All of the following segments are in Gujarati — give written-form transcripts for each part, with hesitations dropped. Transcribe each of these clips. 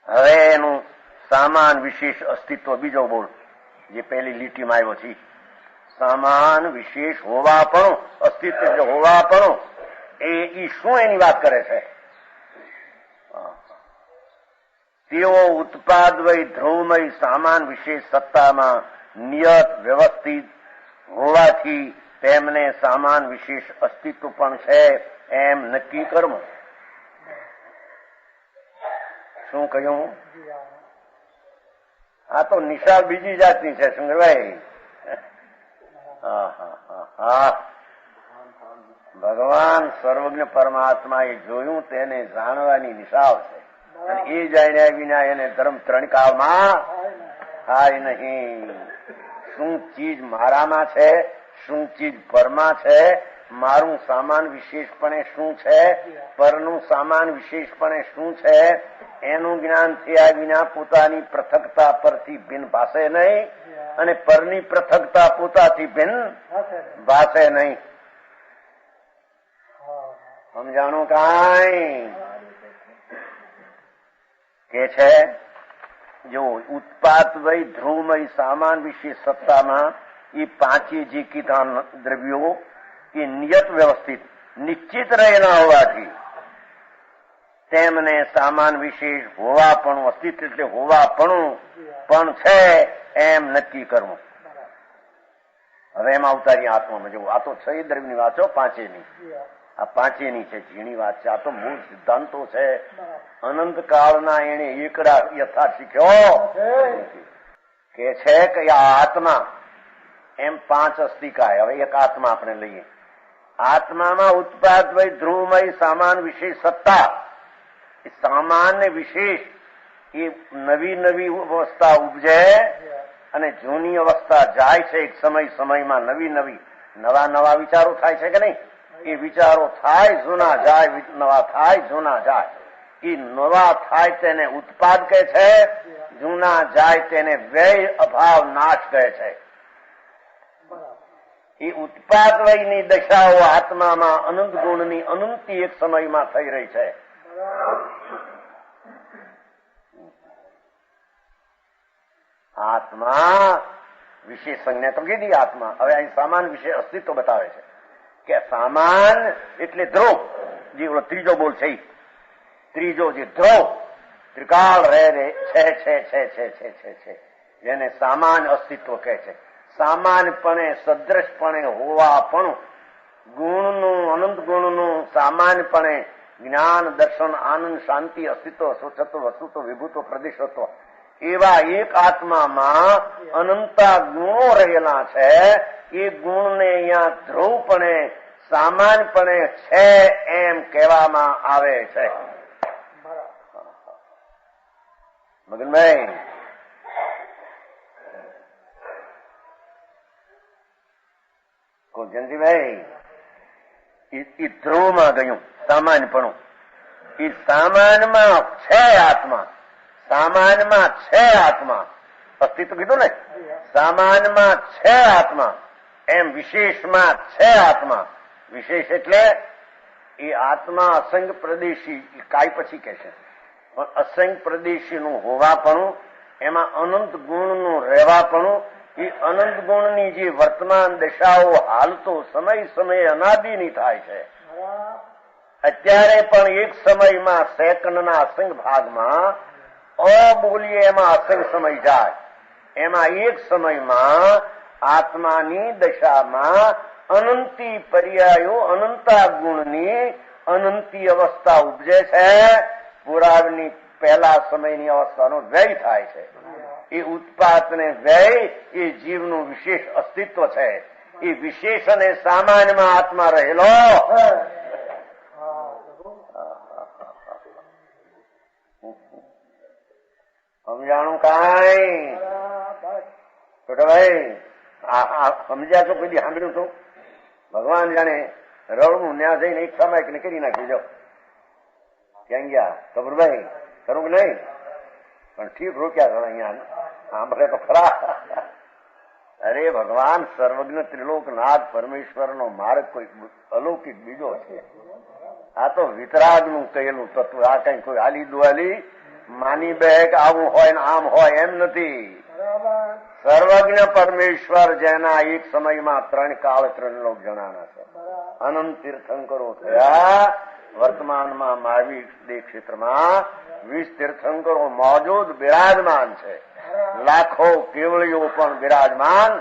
હવે એનું સામાન વિશેષ અસ્તિત્વ બીજો બોલ, જે પહેલી લીટીમાં આવ્યો છે. સામાન વિશેષ હોવા પણ અસ્તિત્વ હોવા પણ એ શું એની વાત કરે છે? તેઓ ઉત્પાદવય ધ્રુવમય સામાન વિશેષ સત્તામાં નિયત વ્યવસ્થિત હોવાથી તેમને સામાન વિશેષ અસ્તિત્વ પણ છે એમ નક્કી કરવું. શું કહ્યું? આ તો નિશાળ બીજી જાતની છે શંકરભાઈ. ભગવાન સર્વજ્ઞ પરમાત્મા એ જોયું તેને જાણવાની નિશાળ છે, અને એ જાણ્યા વિના એને ધર્મ ત્રણકામાં થાય નહીં. શું ચીજ મારામાં છે, શું ચીજ પરમાં છે, મારું સામાન વિશેષપણે શું છે, પરનું સામાન વિશેષપણે શું છે, એનું જ્ઞાન થયા વિના પોતાની પૃથકતા પરથી ભિન્ન ભાષે નહીં, અને પરની પૃથકતા પોતાથી ભિન્ન ભાષે નહીં. સમજાણું? કાંઈ કે છે જો ઉત્પાદ વય ધ્રુવમય સામાન વિશે સત્તામાં એ પાંચે જે કીધા દ્રવ્યો એ નિયત વ્યવસ્થિત નિશ્ચિત રહેલા હોવાથી તેમને સામાન વિશેષ હોવાપણું અસ્તિત્વ એટલે હોવાપણું પણ છે એમ નક્કી કરવું. હવે એમાં અવતારી આત્મામાં જવું. આ તો 6 દ્રવ્યની વાત છે, પાંચેની. આ પાંચેની છે, ઝીણી વાત છે. આ તો મૂળ સિદ્ધાંતો છે. અનંત કાળના એને એકડા યથાર્થ શીખ્યો કે છે કે આ આત્મા એમ 5 અસ્તિકાય. હવે એક આત્મા આપણે લઈએ. આત્મામાં ઉત્પાદ વય ધ્રુવમય સામાન વિશેષ સત્તા. સામાન ને વિશેષ એ નવી નવી અવસ્થા ઉપજે અને જૂની અવસ્થા જાય છે. એક સમયમાં નવી નવી નવા નવા વિચારો થાય છે કે નહીં? એ વિચારો થાય, જૂના જાય, નવા થાય, જૂના જાય. એ નવા થાય તેને ઉત્પાદ કહે છે, જૂના જાય તેને વ્યય અભાવ નાશ કહે છે. એ ઉત્પાદ વયની દશાઓ આત્મામાં અનંત ગુણની અનંતી એક સમયમાં થઈ રહી છે. આત્મા વિશે સંજ્ઞા તો કીધી. આત્મા હવે અહીં સામાન વિશે અસ્તિત્વ બતાવે છે કે સામાન એટલે ધ્રુવ, જે ત્રીજો બોલ છે. ત્રીજો જે ધ્રુવ ત્રિકાળ રહે છે જેને સામાન અસ્તિત્વ કહે છે. સામાન્યપણે સદ્રશપણે હોવાપણું ગુણનું અનંત ગુણનું સામાન્યપણે જ્ઞાન દર્શન આનંદ શાંતિ અસ્તિત્વ સુખત્વ વસ્તુત્વ વિભૂત્વ પ્રદેશત્વ એવા એક આત્મામાં અનંતા ગુણો રહેલા છે. એ ગુણને અહીંયા ધ્રુવપણે સામાન્યપણે છે એમ કહેવામાં આવે છે. મગનભાઈ જયંતિભાઈ એ ધ્રુવમાં ગયું સામાન્યપણું. એ સામાનમાં છે આત્મા, સામાનમાં છે આત્મા. અસ્તિત્વ કીધું ને? સામાનમાં છે આત્મા એમ વિશેષમાં છે આત્મા. વિશેષ એટલે એ આત્મા અસંગ પ્રદેશી કાય પછી કે છે, પણ અસંગ પ્રદેશીનું હોવાપણું, એમાં અનંત ગુણનું રહેવાપણું, એ અનંત ગુણની જે વર્તમાન દશાઓ હાલતો સમય સમયે અનાદિની થાય છે. અત્યારે પણ એક સમયમાં સેકન્ડના અસંગ ભાગમાં બોલીએ એમાં અસંગ સમય જાય. એમાં એક સમયમાં આત્માની દશામાં અનંતી પર્યાયો અનંતા ગુણની અનંતી અવસ્થા ઉપજે છે. પુરાવની પહેલા સમયની અવસ્થાનો વ્યય થાય છે. એ ઉત્પાદને વ્યય એ જીવનું વિશેષ અસ્તિત્વ છે. એ વિશેષ અને સામાન્યમાં આત્મા રહેલો. સમજાણું કાંઈ? ભાઈ સમજ્યા છો? કોઈ સાંભળ્યું છું? ભગવાન જાણે રવડું ન્યા જઈને એક સમય કરી નાખી જાઓ. ક્યાં ગયા કબરભાઈ? ખરું કે નહીં? પણ ઠીક રોક્યા છો અહીંયા. સાંભળે તો ખરા. અરે ભગવાન સર્વજ્ઞ ત્રિલોકનાથ પરમેશ્વરનો માર્ગ કોઈ અલૌકિક બીજો છે. આ તો વિતરાગનું કહેલું તત્વ. આ કઈ કોઈ આલી દુઆલી માની બે કે આવું હોય ને આમ હોય એમ નથી. સર્વજ્ઞ પરમેશ્વર જેના એક સમયમાં 3 કાળ 3 લોક જણાના છે. અનંત તીર્થંકરો થયા. વર્તમાનમાં મહાવીર ક્ષેત્રમાં 20 તીર્થંકરો મોજૂદ બિરાજમાન છે. લાખો કેવળીઓ પણ બિરાજમાન.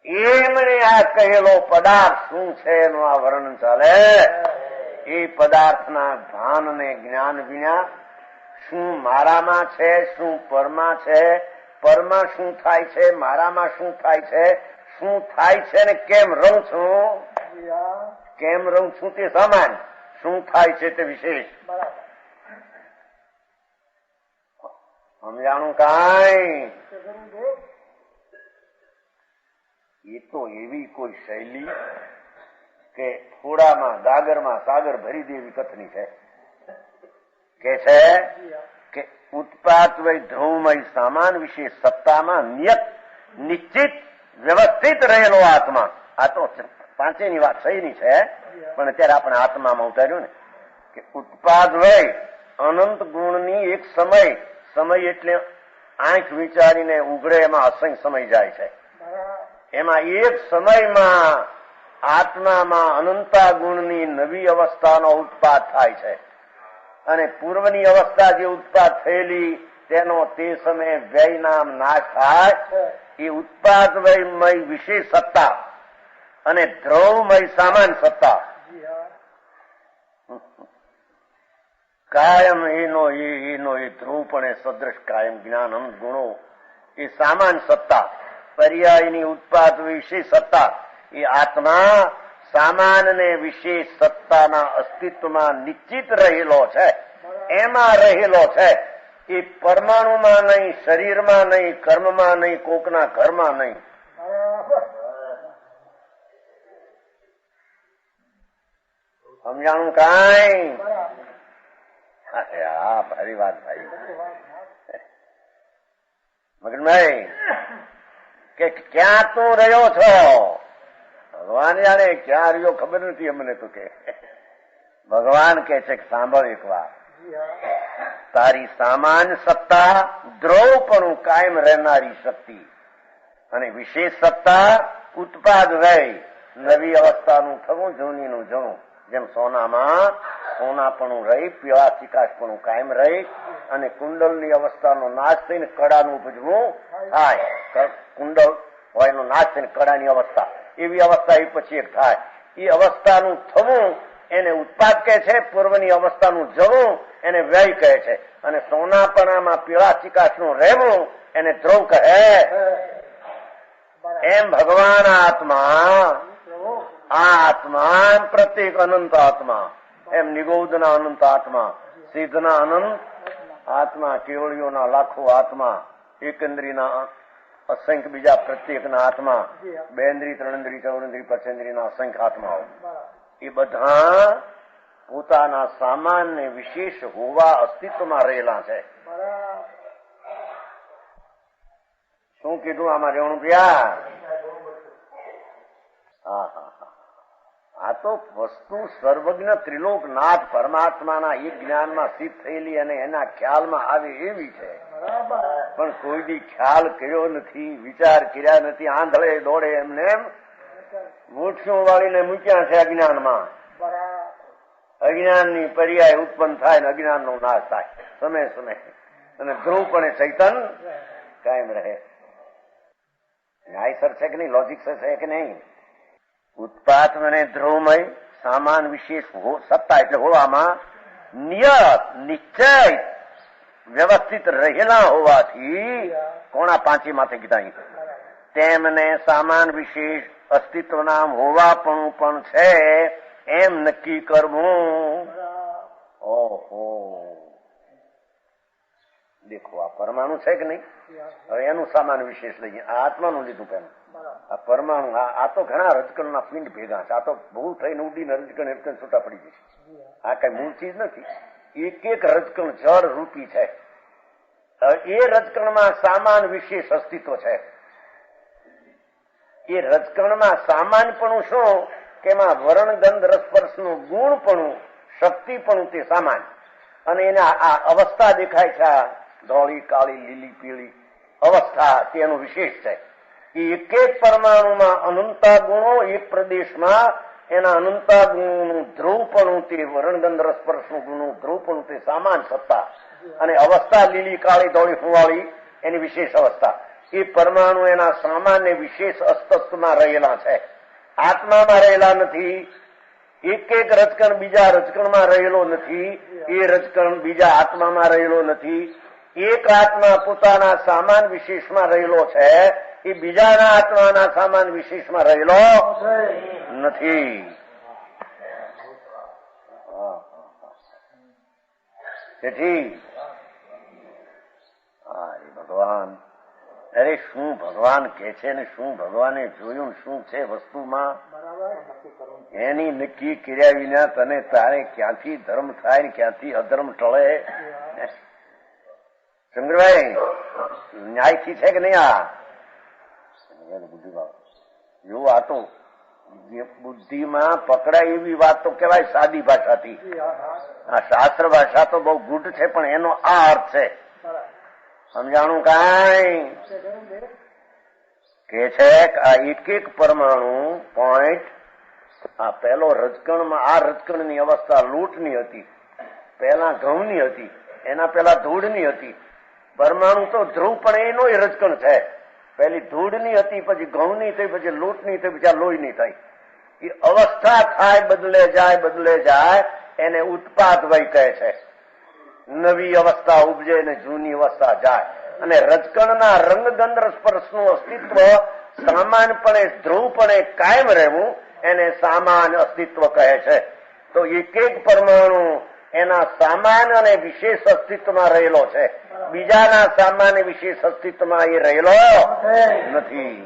એમને આ કહેલો પદાર્થ શું છે એનું આ વર્ણન ચાલે. એ પદાર્થના ભાન ને જ્ઞાન વિના શું મારામાં છે, શું પરમાં છે, પરમાં શું થાય છે, મારામાં શું થાય છે, શું થાય છે ને કેમ રહું છું, કેમ રહું છું તે સમાન, શું થાય છે તે વિશેષ સમજાણું કાંઈ. એ તો એવી કોઈ શૈલી કે થોડામાં ગાગરમાં સાગર ભરી દેવી કથની છે કે છે કે ઉત્પાત વય ધ્રુવમય સામાન વિશે સત્તામાં નિશ્ચિત વ્યવસ્થિત રહેલો આત્મા. આ તો પાંચેની વાત સહીની છે પણ અત્યારે આપણે આત્મામાં ઉતાર્યું ને કે ઉત્પાદ વય અનંત ગુણની એક સમય એટલે આંખ વિચારીને ઉઘડે એમાં અસંખ્ય સમય જાય છે. એમાં એક સમયમાં આત્મામાં અનંતા ગુણની નવી અવસ્થાનો ઉત્પાદ થાય છે અને પૂર્વની અવસ્થા જે ઉત્પાદ થયેલી તેનો તે સમયે વ્યય નામ નાશ થાય. એ ઉત્પાદ વયમય વિશેષ સત્તા અને દ્રવમય સામાન સત્તા કાયમ એનો એ ધ્રુવપણે સદૃશ કાયમ જ્ઞાન અનંત ગુણો એ સામાન સત્તા પર્યાયની ઉત્પાદ વિશેષ સત્તા એ આત્મા સામાન ને વિશેષ સત્તાના અસ્તિત્વમાં નિશ્ચિત રહેલો છે. એમાં રહેલો છે. એ પરમાણુમાં નહીં, શરીરમાં નહીં, કર્મમાં નહીં, કોકના ઘરમાં નહીં. સમજાણું કાંઈ. હા ભારી વાત ભાઈ મગનભાઈ કે ક્યાં તું રહ્યો છો? ભગવાન જાણે ક્યાં રહ્યો ખબર નથી અમને તો કે ભગવાન કે છે કે સાંભળ એક વાર. તારી સામાન્ય સત્તા દ્રવપણું કાયમ રહેનારી શક્તિ અને વિશેષ સત્તા ઉત્પાદ વય નવી અવસ્થાનું થવું, જૂનીનું જવું. જેમ સોનામાં સોનાપણું રહી, પીળા ચિકાશપણું કાયમ રહી અને કુંડલની અવસ્થાનો નાશ થઈને કડાનું ઉપજવું થાય. કુંડલ હોય એનો નાશ થઈને કડાની અવસ્થા, એવી અવસ્થા એ પછી એક થાય. એ અવસ્થાનું થવું એને ઉત્પાદ કહે છે. પૂર્વની અવસ્થાનું જવું એને વ્યય કહે છે અને સોનાપણામાં પીળા ચિકાશનું રહેવું એને ધ્રુવ કહે. એમ ભગવાન આત્મા પ્રત્યેક અનંત આત્મા, એમ નિગોદના અનંત આત્મા, સિદ્ધના અનંત આત્મા, કેવળીઓના લાખો આત્મા, એકેન્દ્રીના અસંખ્ય બીજા પ્રત્યેકના આત્મા, બેન્દ્રી, ત્રણેન્દ્રી, ચૌરેન્દ્રી, પંચેન્દ્રીના અસંખ્ય આત્માઓ એ બધા પોતાના સામાન્ય વિશેષ હોવા અસ્તિત્વમાં રહેલા છે. શું કીધું આમાં રેવણું પ્યા? આ તો વસ્તુ સર્વજ્ઞ ત્રિલોકનાથ પરમાત્માના એક જ્ઞાનમાં સિદ્ધ થયેલી અને એના ખ્યાલમાં આવે એવી છે. પણ કોઈ દી ખ્યાલ કર્યો નથી, વિચાર કર્યા નથી, આંધળે દોડે એમને એમ મૂઠીઓ વાળીને મૂક્યા છે અજ્ઞાનમાં. અજ્ઞાનની પર્યાય ઉત્પન્ન થાય ને અજ્ઞાનનો નાશ થાય સમય અને ધ્રુવપણે ચૈતન કાયમ રહે. ન્યાયસર છે કે નહીં? લોજિક છે કે નહીં? ઉત્પાદ અને ધ્રુવમય સામાન વિશેષ સત્તા એટલે હોવામાં નિયત નિશ્ચય વ્યવસ્થિત રહેલા હોવાથી કોણા પાંચી માથે કીધા તેમને સામાન વિશેષ અસ્તિત્વના હોવાપણું પણ છે એમ નક્કી કરવું. ઓહો, દેખો આ પરમાણુ છે કે નહીં? હવે એનું સામાન વિશેષ લઈએ. આ આત્માનું લીધું પેલું. આ પરમાણુ આ તો ઘણા રજકણના પિંડ ભેગા છે. આ તો ભૂલ થઈને ઉડીને રજકણ છૂટા પડી જશે. આ કઈ મૂળ ચીજ નથી. એક એક રજકણ જળ રૂપી છે. એ રજકણમાં સામાન વિશેષ અસ્તિત્વ છે. એ રજકણમાં સામાન્યપણું શું કે એમાં વર્ણ ગંધ રસસ્પર્શનું ગુણપણું, શક્તિપણું તે સામાન્ય અને એને આ અવસ્થા દેખાય છે, આ ધોળી કાળી લીલી પીળી અવસ્થા તેનું વિશેષ છે. એ એક એક પરમાણુમાં અનંતા ગુણો, એક પ્રદેશમાં એના અનંતા ગુણોનું ધ્રુવપણું, તે વર્ણગંધ સ્પર્શનું ગુણનું ધ્રુવપણું, તે સામાન સત્તા અને અવસ્થા લીલી કાળી ધોળી ફુવાળી એની વિશેષ અવસ્થા. એ પરમાણુ એના સામાન્ય વિશેષ અસ્તિત્વમાં રહેલા છે, આત્મામાં રહેલા નથી. એક એક રજકણ બીજા રજકણમાં રહેલો નથી, એ રજકણ બીજા આત્મામાં રહેલો નથી. એક આત્મા પોતાના સામાન વિશેષમાં રહેલો છે, એ બીજાના આત્માના સામાન વિશેષમાં રહેલો નથી. તેથી ભગવાન, અરે શું ભગવાન કે છે ને શું ભગવાને જોયું, શું છે વસ્તુમાં એની નક્કી કર્યા વિના તને તારે ક્યાંથી ધર્મ થાય ને ક્યાંથી અધર્મ ટળે? શંકરભાઈ, ન્યાયથી છે કે નહીં? આ બુદ્ધિમાં જો આ તો બુદ્ધિમાં પકડાય એવી વાત તો કહેવાય સાદી ભાષાથી. આ શાસ્ત્ર ભાષા તો બહુ ગુઢ છે, પણ એનો આ અર્થ છે. સમજાણું? કાંઈ કે છે આ એક એક પરમાણુ પોઈન્ટ, આ પહેલો રજકણમાં, આ રજકણની અવસ્થા લૂંટની હતી, પહેલા ઘઉંની હતી, એના પહેલા ધૂળની હતી. પરમાણુ તો ધ્રુવ પણ એનો રજકણ છે. પહેલી ધૂળની હતી, પછી ઘઉંની થઈ, પછી લૂંટની થઈ, પછી લોહીની થઈ. એ અવસ્થા થાય, બદલે જાય, એને ઉત્પાદ વય કહે છે. નવી અવસ્થા ઉપજે ને જૂની અવસ્થા જાય. અને રજકણના રંગગંધ સ્પર્શનું અસ્તિત્વ સામાન્યપણે ધ્રુવપણે કાયમ રહેવું એને સામાન અસ્તિત્વ કહે છે. તો એક એક પરમાણુ એના સામાન અને વિશેષ અસ્તિત્વમાં રહેલો છે, બીજાના સામાન્ય વિશેષ અસ્તિત્વમાં એ રહેલો નથી.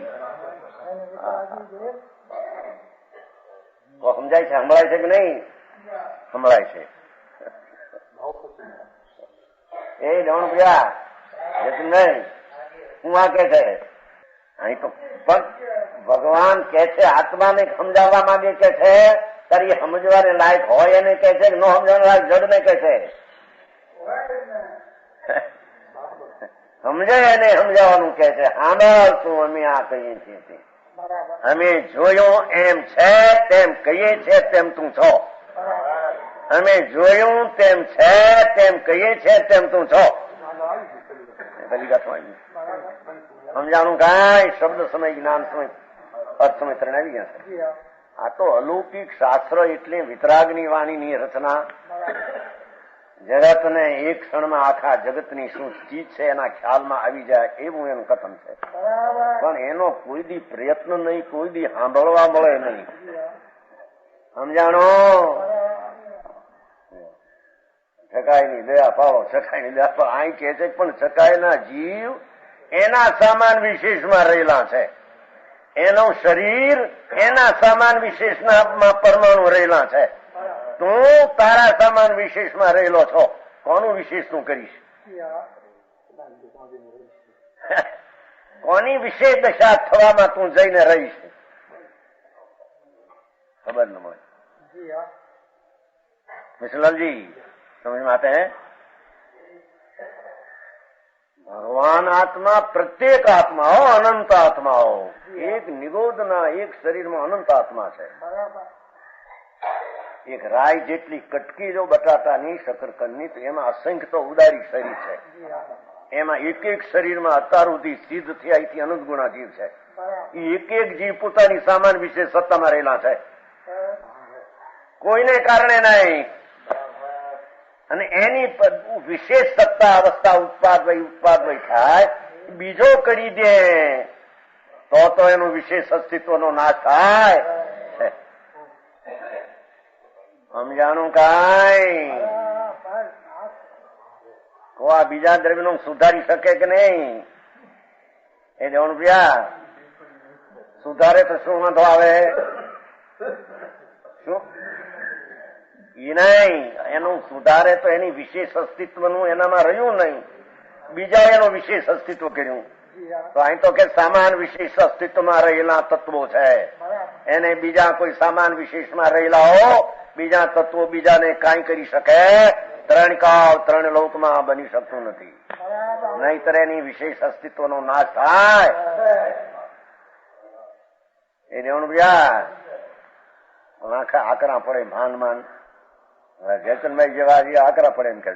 સમજાય છે? સંભળાય છે કે નહીં? સંભળાય છે. એ જણ ભૈયા નહીં, હું આ કે છે અહીં તો પણ ભગવાન કે છે, આત્માને સમજાવવા માંગે કે છે, ત્યારે એ સમજવાને લાયક હોય એને કે છે, ન સમજવાને લાયક જડને કે છે. સમજે એને સમજાવવાનું કે છે. સાંભળશું, અમે આ કહીએ છીએ, અમે જોયું એમ છે તેમ કહીએ છીએ, તેમ તું છો. અમે જોયું તેમ છે તેમ કહીએ છીએ, તેમ તું છો. સમજાણું? કાંઈ શબ્દ સમય, જ્ઞાન સમય, અર્થ સમય ત્રણ આવી ગયા છે. આ તો અલૌકિક શાસ્ત્ર એટલે વિતરાગની વાણીની રચના. જગતને એક ક્ષણમાં આખા જગતની શું ચીજ છે એના ખ્યાલમાં આવી જાય એવું એનું કથન છે. પણ એનો કોઈ દી પ્રયત્ન નહીં, કોઈ દી સાંભળવા મળે નહીં. સમજાણો? છકાઈની દયા પાડો, છકાઈની દયા પાડો. અહીં કે છે પણ છકાઈના જીવ એના સામાન વિશેષમાં રહેલા છે, એનું શરીર એના સામાન વિશેષના પરમાણુ રહેલા છે. તું તારા સામાન વિશેષમાં રહેલો છો. કોનું વિશેષ તું કરીશ? કોની વિશેષ દશા થવામાં તું જઈને રહીશ? ખબર ન મળે. મિશ્રલાલજી સમજ માં આતે હૈ? ભગવાન આત્મા પ્રત્યેક આત્મા હો, અનંત આત્મા હો. એક નિગોદના એક શરીરમાં અનંત આત્મા છે. એક રાય જેટલી કટકી જો બટાટાની શકરકંદની, તો એમાં અસંખ્ય તો ઉદારી શરીર છે. એમાં એક એક શરીરમાં અત્યાર સુધી સિદ્ધ થયા અહીંથી અનંત ગુણા જીવ છે. એ એક એક જીવ પોતાની સામાન વિશે સત્તામાં રહેલા છે, કોઈને કારણે નહીં. અને એની વિશેષ સત્તા અવસ્થા ઉત્પાદ વય થાય, બીજો કરી દે તો એનું વિશેષ અસ્તિત્વનો નાશ થાય. સમજાણું? કાંઈ તો આ બીજા દ્રવ્યનો સુધારી શકે કે નહીં? એ જણ પ્યા સુધારે તો શું વાંધો આવે? શું એ નહીં, એનું સુધારે તો એની વિશેષ અસ્તિત્વનું એનામાં રહ્યું નહીં, બીજા એનો વિશેષ અસ્તિત્વ કર્યું. તો અહીં તો કે સામાન વિશેષ અસ્તિત્વમાં રહેલા તત્વો છે, એને બીજા કોઈ સામાન વિશેષમાં રહેલા હો, બીજા તત્વો બીજાને કાંઈ કરી શકે ત્રણ કાળ ત્રણ લોકમાં બની શકતું નથી, નહીતર એની વિશેષ અસ્તિત્વનો નાશ થાય. એ રેવણ બીજા આખા આકરા પડે, માંડ માંડ જયચંદભાઈ જેવા આકરા પડે એમ કે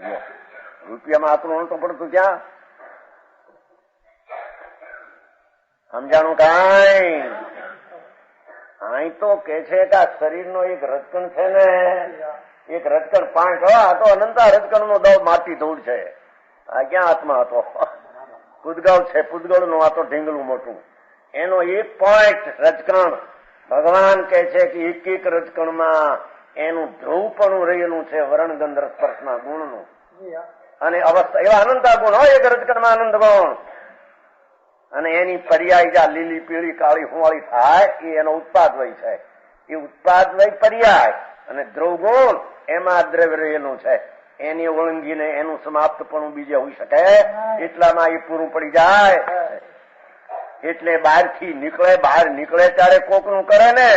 રૂપિયામાં આકરું નતું પડતું ક્યાં સમજાણું કાંઈ. અહીં તો કે છે કે આ શરીરનો એક રજકણ છે ને, એક રજકણ 5 આ તો અનંતા રજકણ નો દવ માટી ધૂળ છે. આ ક્યાં આત્મા હતો? પૂતગળ છે, પૂતગળ નું આ તો ઢીંગલું મોટું. એનો એક પોઈન્ટ રજકણ ભગવાન કહે છે કે એક એક રજકણમાં એનું ધ્રુવપણું રહેલું છે, વર્ણ ગંધ સ્પર્શના ગુણનું. અને અવસ્થા એવા અનંતા ગુણ હોય એક રજકણમાં, આનંદ ગુણ. અને એની પર્યાય જ્યાં લીલી પીળી કાળી હુંવાળી થાય એ એનો ઉત્પાદ વય છે. એ ઉત્પાદ વય પર્યાય અને ધ્રુવ ગુણ એમાં દ્રવ્ય રહેલું છે. એની ઓળંગીને એનું સમાપ્તપણું બીજે હોઈ શકે એટલામાં એ પૂરું પડી જાય. એટલે બહારથી નીકળે, બહાર નીકળે ત્યારે કોકનું કરે ને.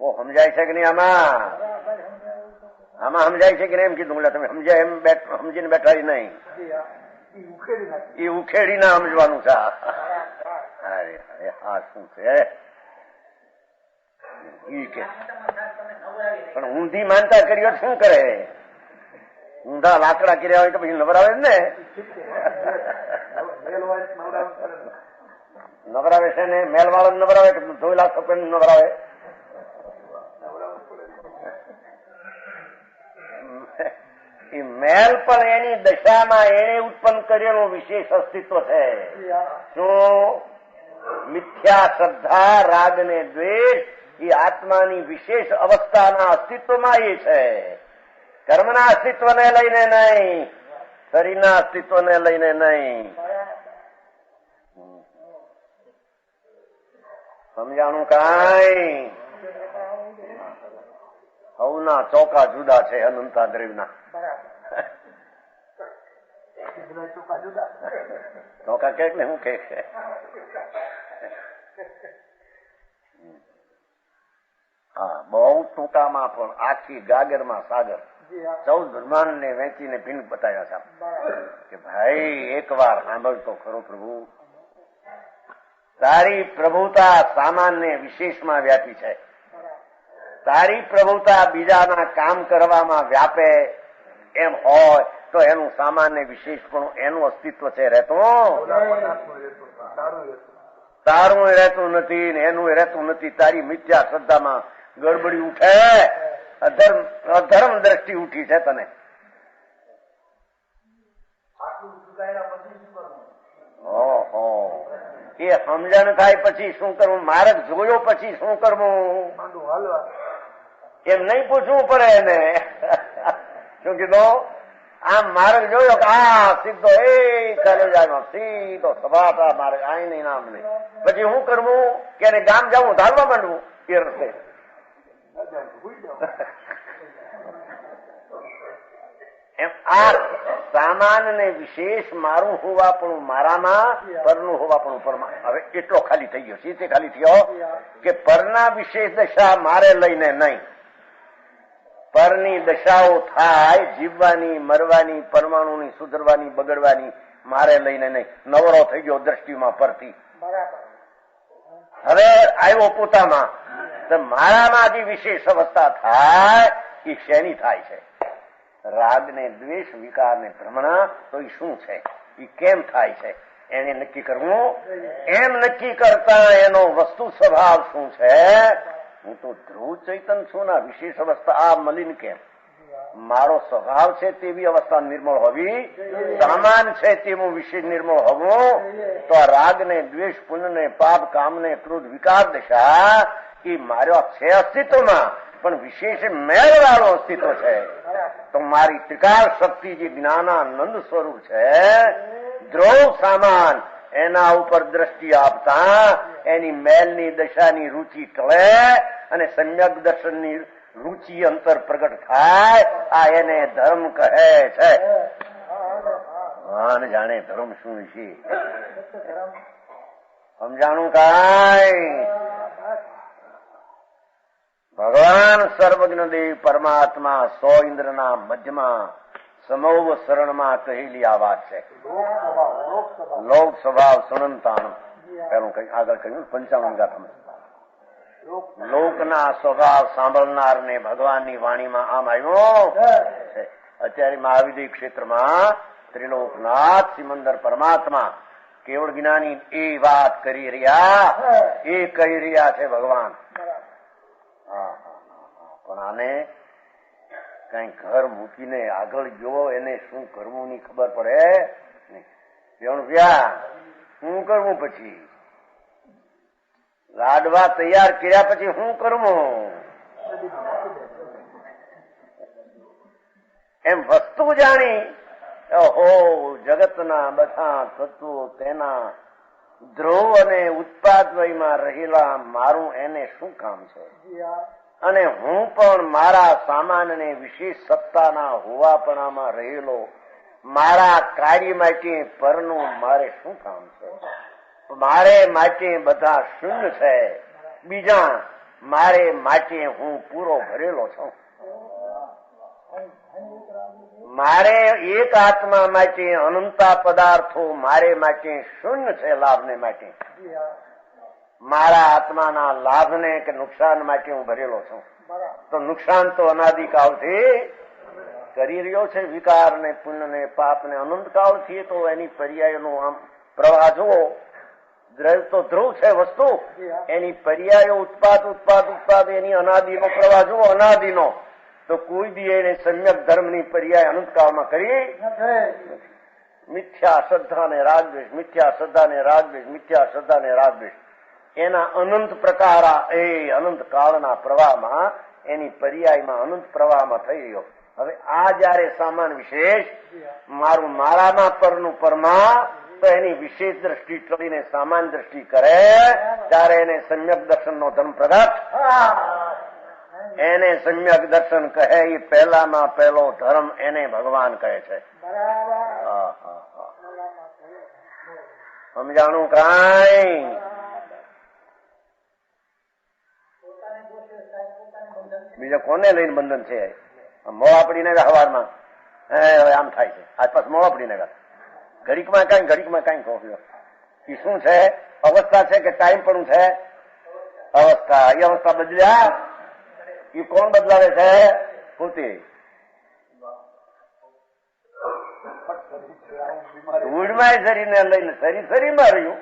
કો સમજાય છે કે નહીં? આમાં સમજાય છે કે નહીં એમ કીધું. તમે સમજાય એમ સમજીને બેઠા નહીં, એ ઉખેડી ના સમજવાનું છે. અરે હા શું છે પણ ઊંધી માનતા કર્યો શું કરે? ઊંધા લાકડા કર્યા હોય તો પછી નવરાવે ને. નવરાવે છે ને મેલ વાળો નવરાવે કે ધોઈલા સપેન નવરાવે? એ મેલ પણ એની દશામાં એને ઉત્પન્ન કરેલું વિશેષ અસ્તિત્વ છે. શું? મિથ્યા શ્રદ્ધા, રાગ ને દ્વેષ એ આત્માની વિશેષ અવસ્થાના અસ્તિત્વમાં એ છે. કર્મના અસ્તિત્વને લઈને નહીં, શરીરના અસ્તિત્વને લઈને નહીં. સમજાણું કાંઈ? હવના ચોકા જુદા છે અનંતા દ્રવ્યના. ચોકા કે શું કે છે? હા, બહુ ટૂંકામાં પણ આખી ગાગરમાં સાગર 14 બ્રહ્માંડ ને વેચીને ભીન બતાવ્યા છે કે ભાઈ એક વાર સાંભળતો ખરો પ્રભુ, તારી પ્રભુતા સામાન્ય વિશેષમાં વ્યાપી છે. તારી પ્રભુતા બીજાના કામ કરવામાં વ્યાપે એમ હોય તો એનું સામાન્ય વિશેષપણું એનું અસ્તિત્વ છે રહેતું, તારું રહેતું નથી ને એનું રહેતું નથી. તારી મિથ્યા શ્રદ્ધામાં ગડબડી ઉઠે, અધર્મ દ્રષ્ટિ ઉઠી છે તને. ઓહો, એ સમજણ થાય પછી શું કરવું? માર્ગ જોયો પછી શું કરવું? એમ નહીં પૂછવું પડે એને. શું કીધું? આમ માર્ગ જોયો કે આ સીધો એ ચાલે જાય, સીધો સભાતા માર્ગ આ નહીં નામ નહીં. પછી શું કરવું? કે ગામ જવું, ધારવા માંડવું એ રસ્તે. એમ આ સામાન ને વિશેષ મારું હોવાપણું મારામાં, પરનું હોવાપણું પરમાં. હવે એટલો ખાલી થઈ ગયો. સીધે ખાલી થયો કે પરના વિશેષ દશા મારે લઈને નહીં. પરની દશાઓ થાય જીવવાની, મરવાની, પરમાણુની, સુધરવાની, બગડવાની, મારે લઈને નહીં. નવરો થઈ ગયો દ્રષ્ટિમાં પરથી. હવે આવ્યો પોતામાં તો મારામાં જે વિશેષ અવસ્થા થાય એ શેની થાય છે? રાગ ને દ્વેષ, વિકાર ને ભ્રમણા. તો એ શું છે? એ કેમ થાય છે? એને નક્કી કરવું. એમ નક્કી કરતા એનો વસ્તુ સ્વભાવ શું છે? હું તો ધ્રુવ ચૈતન છું ના વિશેષ અવસ્થા આ મલિન કેમ? મારો સ્વભાવ છે તેવી અવસ્થા નિર્મળ હોવી, સામાન છે તેવું વિશેષ નિર્મળ હોવું. તો આ રાગ ને દ્વેષ, પુણ્ય ને પાપ, કામ ને ક્રોધ, વિકાર દશા એ મારો છે અસ્તિત્વમાં, પણ વિશેષ મેળ વાળો અસ્તિત્વ છે. તો મારી ત્રિકાળ શક્તિ જે જ્ઞાનાનંદ સ્વરૂપ છે, ધ્રુવ સામાન એના ઉપર દ્રષ્ટિ આપતા એની મેલની દશાની રુચિ ટળે અને સમ્યક દર્શનની રુચિ અંતર પ્રગટ થાય. આ એને ધર્મ કહે છે. ભગવાન જાણે ધર્મ શું છે. સમજાણું કાંઈ? ભગવાન સર્વજ્ઞ દેવ પરમાત્મા સો ઇન્દ્રના મધ્યમાં સમોવ શરણમાં કહેલી આ વાત છે. લોક સ્વભાવ સુનંતાણ પેલું આગળ કહ્યું 55 ગાથામાં લોકના સ્વભાવ સાંભળનારને ભગવાનની વાણીમાં આમ આવ્યો છે. અત્યારે મહાવિદ્ય ક્ષેત્રમાં ત્રિલોકનાથ સિમંદર પરમાત્મા કેવળ જ્ઞાની એ વાત કરી રહ્યા, એ કહી રહ્યા છે ભગવાન. પણ આને કઈ ઘર મૂકીને આગળ ગયો એને શું કરવું ની ખબર પડે નહીં. શું કરવું પછી લાડવા તૈયાર કર્યા પછી શું કરવું એમ વસ્તુ જાણી ઓહો જગતના બધા તત્વો તેના ધ્રુવ અને ઉત્પાદવયમાં રહેલા મારું એને શું કામ છે, અને હું પણ મારા સામાનને વિશેષ સત્તાના હોવાપણામાં રહેલો મારા કાર્ય માટે પરનું મારે શું કામ છે. મારે માટે બધા શૂન્ય છે, બીજા મારે માટે હું પૂરો ભરેલો છું. મારે એક આત્મા માટે અનંતા પદાર્થો મારે માટે શૂન્ય છે લાભને માટે. મારા આત્માના લાભને કે નુકસાન માટે હું ભરેલો છું. તો નુકસાન તો અનાદિકાળથી કરી રહ્યો છે. વિકાર ને પુણ્ય ને પાપ ને અનંતકાળથી તો એની પર્યાયનો આમ પ્રવાહ જુઓ. દ્રવ્ય તો ધ્રુવ છે વસ્તુ, એની પર્યાયો ઉત્પાદ એની અનાદિનો પ્રવાહ જુઓ. અનાદિનો તો કોઈ બી એને સમ્યક ધર્મની પર્યાય અનંતકાળમાં કરી મિથ્યા શ્રદ્ધા ને રાગદ્વેષ, મિથ્યા શ્રદ્ધા ને રાગદ્વેષ, મિથ્યા શ્રદ્ધા ને રાગદ્વેષ એના અનંત પ્રકારા એ અનંત કાળના પ્રવાહમાં એની પર્યાયમાં અનંત પ્રવાહમાં થઈ રહ્યો. હવે આ જયારે સામાન વિશેષ મારું મારામાં પરનું પરમાં તો એની વિશેષ દ્રષ્ટિ કરીને સામાન દ્રષ્ટિ કરે ત્યારે એને સમ્યક દર્શનનો ધર્મ પ્રગટ, એને સમ્યક દર્શન કહે. એ પહેલામાં પહેલો ધર્મ એને ભગવાન કહે છે. સમજાણું કાંઈ? બીજા કોને લઈને બંધન છે? મોડા પડીને હવારમાં આમ થાય છે, આસપાસ મોડા પડીને ઘડીકમાં કઈ કહ્યું એ શું છે? અવસ્થા છે કે ટાઈમ પણ છે? અવસ્થા. એ અવસ્થા બદલ્યા એ કોણ બદલાવે છે? પોતે. ધૂળમાં શરીરને લઈને શરીરમાં રહ્યું.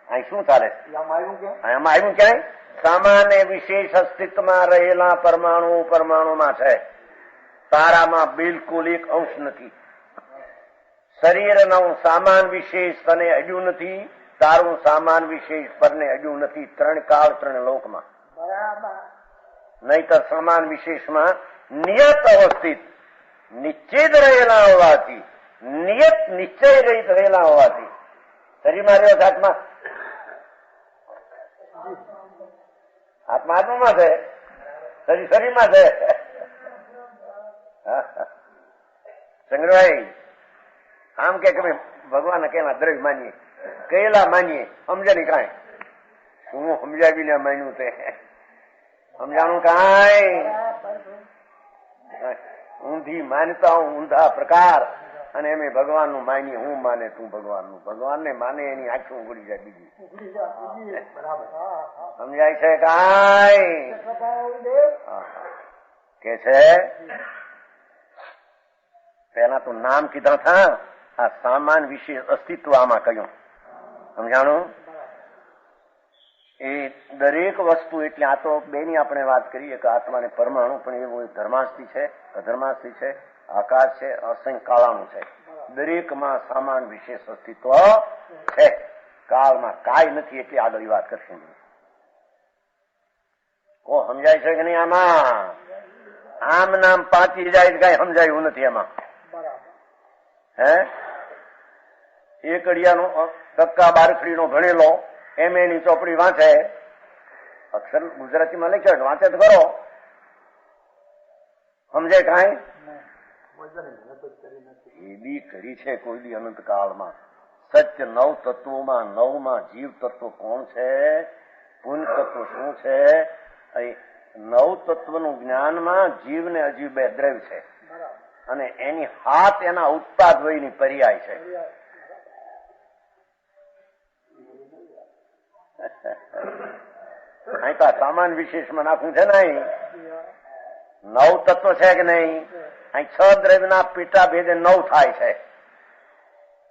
અહીં શું ચાલે છે? આમાં આવ્યું ક્યાંય? સામાન્ય વિશેષ અસ્તિત્વમાં રહેલા પરમાણુમાં છે. તારામાં બિલકુલ એક અંશ નથી. શરીરનું સામાન વિશેષ તને અડ્યું નથી, તારું સામાન વિશેષ પરને અડ્યું નથી. 3 કાળ 3 લોકમાં. નહીતર સમાન વિશેષમાં નિયત અવસ્થિત નિશ્ચિત રહેલા હોવાથી, નિયત નિશ્ચય રહિત રહેલા હોવાથી શરીરમાં રહ્યો આત્મા. આત્મા આત્મામાં છે, શરીરમાં છે. સંગ્રહભાઈ આમ કે ભગવાન કેના દ્રવ્ય માનીએ, કયેલા માનીએ, સમજે નહીં કાંઈ. શું સમજાવીને માન્યું તે સમજાણું કાંઈ? ઊંધી માનતા ઊંધા પ્રકાર, અને એમ ભગવાન નું માનીએ. હું માને તું ભગવાન નું, ભગવાન ને માને એની આંખો ઉગડી જાય બીજી. સમજાય છે કાંઈ? કે છે પેલા તો નામ કીધા થા, આ સામાન વિશે અસ્તિત્વ આમાં કહ્યું. સમજાણું? એ દરેક વસ્તુ એટલે આ તો બેની આપણે વાત કરીએ કે આત્મા ને પરમાણુ, પણ એવું ધર્માસ્થી છે, અધર્માસ્થી છે, આકાશ છે, અસંખ્ય કાળાનું છે. દરેકમાં સામાન વિશેષ અસ્તિત્વ છે. કાળમાં કાંઈ નથી એટલે આગળ વાત કરશે. કો સમજાય છે કે નહીં? આમાં આમ નામ પાંચી જાય કઈ સમજાયું નથી એમાં. હે એક અડિયાનો ટક્કા બારખડીનો ભણેલો એમ એની ચોપડી વાંચે, અક્ષર ગુજરાતીમાં લખ્યો વાંચે તો ખરો, સમજે કાંઈ? એ બી કરી છે કોઈ બી અનંત કાળમાં. સત્ય 9 તત્વોમાં 9માં જીવ તત્વ કોણ છે? પુણ્ય તત્વ શું છે? નવ તત્વનું જ્ઞાનમાં જીવ ને અજીવ બે દ્રવ્ય છે અને એની હાથ એના ઉત્પાદ વયની પર્યાય છે. અહીં તો સામાન વિશેષમાં નાખવું છે ને. નવ તત્વ છે કે નહીં? અહીં 6 દ્રવ્યના પેટા ભેદે 9 થાય છે.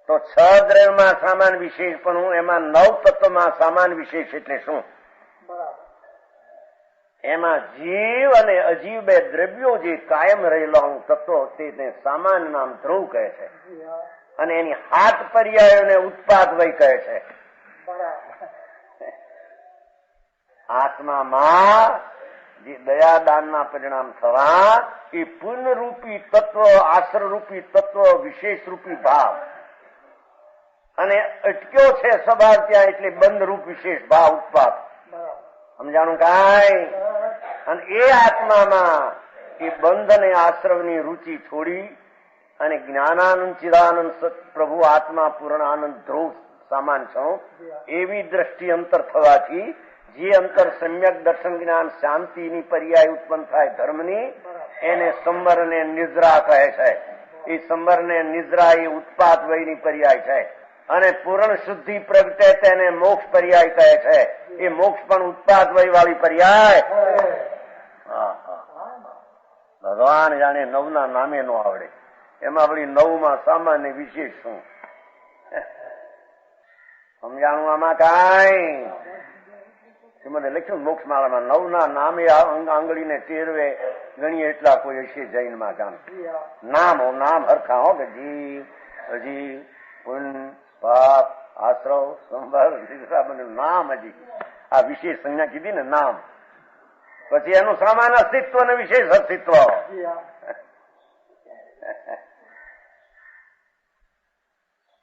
તો 6 દ્રવ્યમાં સામાન વિશેષ પણ એમાં 9 તત્વમાં સામાન વિશેષ એટલે શું? એમાં જીવ અને અજીવ બે દ્રવ્યો જે કાયમ રહેલા તત્વો તેને સામાન નામ ધ્રુવ કહે છે અને એની હાથ પર્યાયોને ઉત્પાદ વય કહે છે. આત્મામાં જે દયાદાનના પરિણામ થવા એ પુનરૂપી તત્વ, આશ્રરૂપી તત્વ, વિશેષરૂપી ભાવ અને અટક્યો છે સ્વભાવ ત્યાં એટલે બંધરૂપ વિશેષ ભાવ ઉત્પાદ. સમજાણું કાંઈ? અને એ આત્મામાં એ બંધ અને આશ્રવની રુચિ છોડી અને જ્ઞાનાનંદ ચિદાનંદ સત પ્રભુ આત્મા પૂર્ણ આનંદ ધ્રુવ સામાન છો એવી દ્રષ્ટિ અંતર થવાથી જે અંતર સમ્યક દર્શન જ્ઞાન શાંતિની પર્યાય ઉત્પન્ન થાય ધર્મની, એને સંવર ને નિદ્રા કહે છે. એ સંવર ને નિદ્રા એ ઉત્પાદ વયની પર્યાય છે અને પૂર્ણ શુદ્ધિ પ્રગટે તેને મોક્ષ પર્યાય કહે છે. એ મોક્ષ પણ ઉત્પાદ વય વાળી પર્યાય. ભગવાન જાણે 9ના નામે નો આવડે, એમાં આપણી 9માં સામાન્ય વિશેષ શું સમજાણું? આમાં કાંઈ મને લખ્યું મોક્ષ માળામાં 9ના નામે આંગળીને ટેરવે ગણીએ એટલા કોઈ હશે જૈનમાં ગામ. નામ હરખા હો કે જીવ, અજીવ, પુણ્ય, પાપ, આશ્રવ, સંભાર, નામ હજી આ વિશેષ સંજ્ઞા કીધી ને નામ, પછી એનું સામાન અસ્તિત્વ અને વિશેષ અસ્તિત્વ.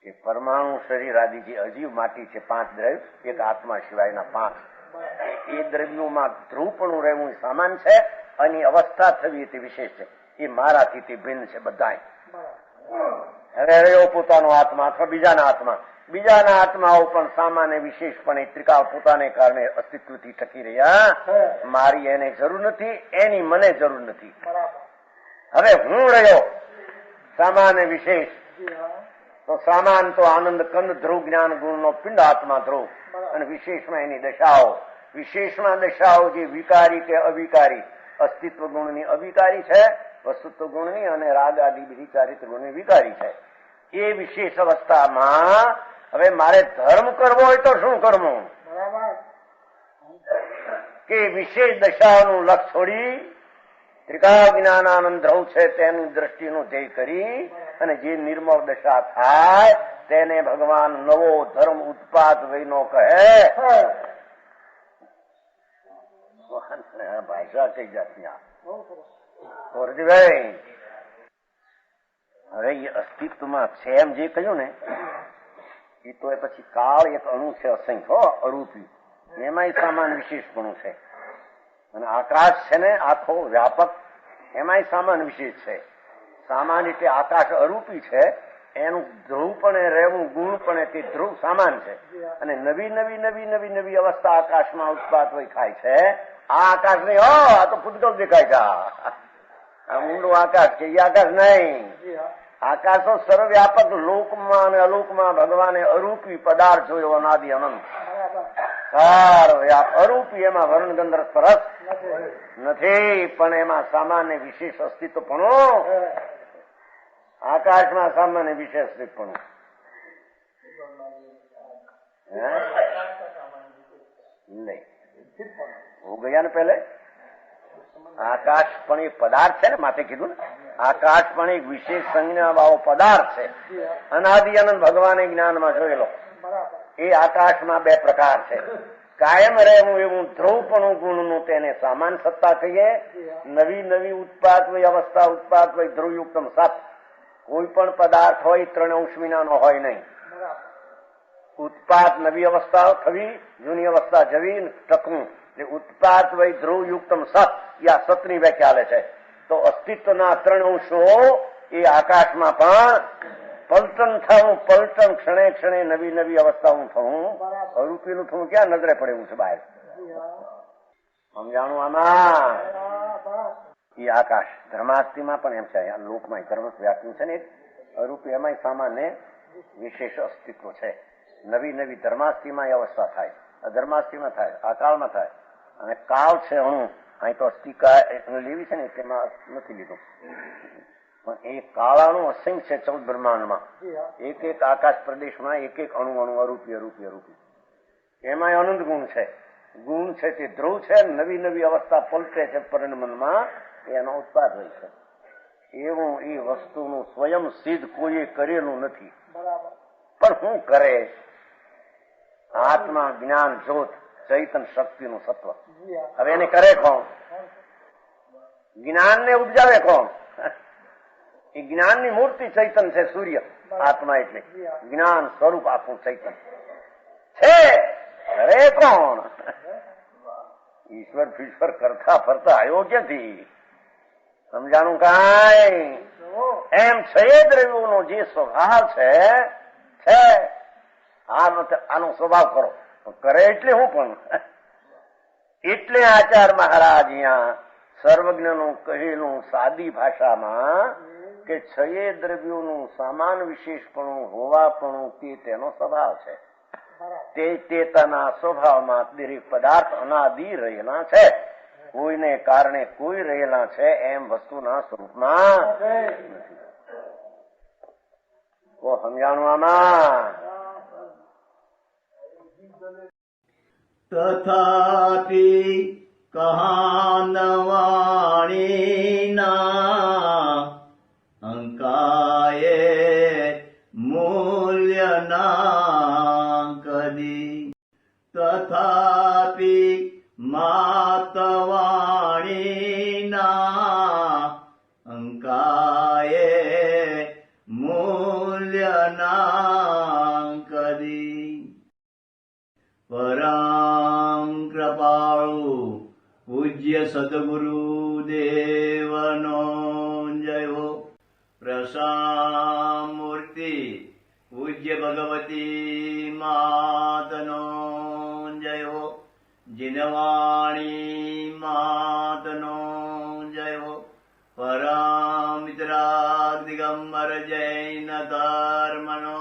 એ પરમાણુ શરીર આદિ જે અજીવ માટી છે 5 દ્રવ્ય, એક આત્મા સિવાયના 5, એ દ્રવ્યોમાં ધ્રુવપણું રહેવું સામાન છે અને અવસ્થા થવી તે વિશેષ છે. એ મારાથી તે ભિન્ન છે બધા. હવે રહ્યો પોતાનો આત્મા અથવા બીજાના આત્માઓ પણ સામાન્ય વિશેષપણે ત્રિકાળ પોતાને કારણે અસ્તિત્વથી ટકી રહ્યા. મારી એને જરૂર નથી, એની મને જરૂર નથી. હવે હું રહ્યો સામાન્ય વિશેષ, તો સામાન તો આનંદ કંદ ધ્રુવ જ્ઞાન ગુણનો પિંડ આત્મા ધ્રુવ અને વિશેષમાં એની દશાઓ. વિશેષમાં દશાઓ જે વિકારી કે અવિકારી, અસ્તિત્વ ગુણની અવિકારી છે, વસ્તુત્વ ગુણની અને રાગ આદિ બીજી ચારિત્ર ગુણની વિકારી છે. એ વિશેષ અવસ્થામાં હવે મારે ધર્મ કરવો હોય તો શું કરવું? કે વિશેષ દશાઓનું લક્ષ છોડી ત્રિકાળ જ્ઞાનાનંદ ધ્રુવ છે તેની દ્રષ્ટિનું ધ્યેય કરી અને જે નિર્મળ દશા થાય તેને ભગવાન નવો ધર્મ ઉત્પાદ વયનો કહે. ભાષા કઈ જાતની ભાઈ? હવે એ અસ્તિત્વમાં છે એમ જે કહ્યું ને એ તો એ પછી કાળ એક અણુ છે અસંખ્ય અરૂપી, એમાં સામાન વિશેષપણું છે. અને આકાશ છે ને આખો વ્યાપક, એમાંય સામાન વિશેષ છે. સામાન એટલે આકાશ અરૂપી છે, એનું ધ્રુવ પણ રહેવું ગુણ પણ તે ધ્રુવ સામાન છે. અને નવી નવી નવી નવી નવી અવસ્થા આકાશમાં ઉત્પાદ હોય થાય છે. આ આકાશ નહીં, આ તો પૂતગલ દેખાય છે. આ ઊંડું આકાશ છે, એ આકાશ નહીં. આકાશ તો સર્વવ્યાપક લોકમાં અને અલોકમાં ભગવાને અરૂપી પદાર્થ જોયો અનાદિ અનંત. અરૂપી એમાં વર્ણ ગંધર્વ સ્પર્શ નથી, પણ એમાં સામાન્ય વિશેષ અસ્તિત્વ પણ. આકાશમાં સામાન્ય વિશેષ પણ નહીં. હું ગયા ને પહેલે આકાશ પણ એક પદાર્થ છે ને, માથે કીધું ને આકાશ પણ એક વિશેષ સંજ્ઞા વાળો પદાર્થ છે. અનાદિ અનંત ભગવાને જ્ઞાનમાં જોયેલો. એ આકાશમાં 2 પ્રકાર છે. કાયમ રહેવું એવું ધ્રુવપણું ગુણનું તેને સામાન સત્તા કહીએ. નવી નવી ઉત્પાદ હોય અવસ્થા ઉત્પાદ હોય ધ્રુવયુક્તમ સત. કોઈ પણ પદાર્થ હોય 3 અંશ વિનાનો હોય નહીં. ઉત્પાદ નવી અવસ્થા થવી, જૂની અવસ્થા જવી, ટકવું. ઉત્પાદ વય ધ્રુવયુક્તમ સત, યા સતની વ્યાખ્યા લે છે. તો અસ્તિત્વના 3 અંશો એ આકાશમાં પણ પલટન થવું, પલટન ક્ષણે ક્ષણે નવી નવી અવસ્થાઓ થવું, અરૂપીનું થવું ક્યાં નજરે પડે એવું છે બહાર. સમજાણું આમાં? એ આકાશ ધર્માસ્તિમાં પણ એમ છે, આ લોકમાં ધર્મ વ્યાખ્યું છે ને, એક અરૂપ એમાંય સામાન્ય વિશેષ અસ્તિત્વ છે. નવી નવી ધર્માસ્તિમાં એ અવસ્થા થાય, અધર્માસ્તિમાં થાય, અકાળમાં થાય. અને કાળ છે અણુ, અહીં તો અસ્તિકા લેવી છે ને તેમાં નથી લીધું, પણ એ કાળાનું અસંખ્ય 14 બ્રહ્માંડમાં એક એક આકાશ પ્રદેશમાં એક એક અણુ અણુ અરૂપી અરૂપી અરૂપી, એમાં અનંત ગુણ છે. ગુણ છે તે ધ્રુવ છે, નવી નવી અવસ્થા પલટે છે પરિણમનમાં, એનો ઉત્પાદ હોય છે. એવું એ વસ્તુનું સ્વયં સિદ્ધ કોઈએ કરેલું નથી. પણ શું કરે? આત્મા જ્ઞાન જ્યોત ચૈતન શક્તિનું સત્વ. હવે એને કરે કોણ? જ્ઞાનને ઉપજાવે કોણ? એ જ્ઞાનની મૂર્તિ ચૈતન છે, સૂર્ય આત્મા એટલે જ્ઞાન સ્વરૂપ આખું ચૈતન છે. કરે કોણ? ઈશ્વર ફીશ્વર કરતા ફરતા આવ્યો ક્યાંથી? સમજાણું કાંઈ? એમ છે દ્રવ્યોનો જે સ્વભાવ છે આનો સ્વભાવ કરો. કરે એટલે હું પણ એટલે આચાર્ય મહારાજ અહીંયા સર્વજ્ઞનું કહેલું સાદી ભાષામાં કે છયે દ્રવ્યોનું સામાન વિશેષપણું હોવાપણું તે તેનો સ્વભાવ છે. તે તેના સ્વભાવમાં દરેક પદાર્થ અનાદિ રહેલા છે, કોઈને કારણે કોઈ રહેલા છે એમ વસ્તુના સ્વરૂપમાં નથી. તો સમજાણું આમાં? તથાપિ કહાનવાણીના અંકાયે મૂલ્યના કદી, તથાપિ માતવાણીના અંકાયે મૂલ્યના કદી. પરમ કૃપાળુ પૂજ્ય સદગુરુ દેવનો જયો. પ્રસામૂર્તિ પૂજ્ય ભગવતી માતનો જયો. જીનવાણી માતનો જયો. પરમિત્રા દિગંબર જૈન ધર્મનો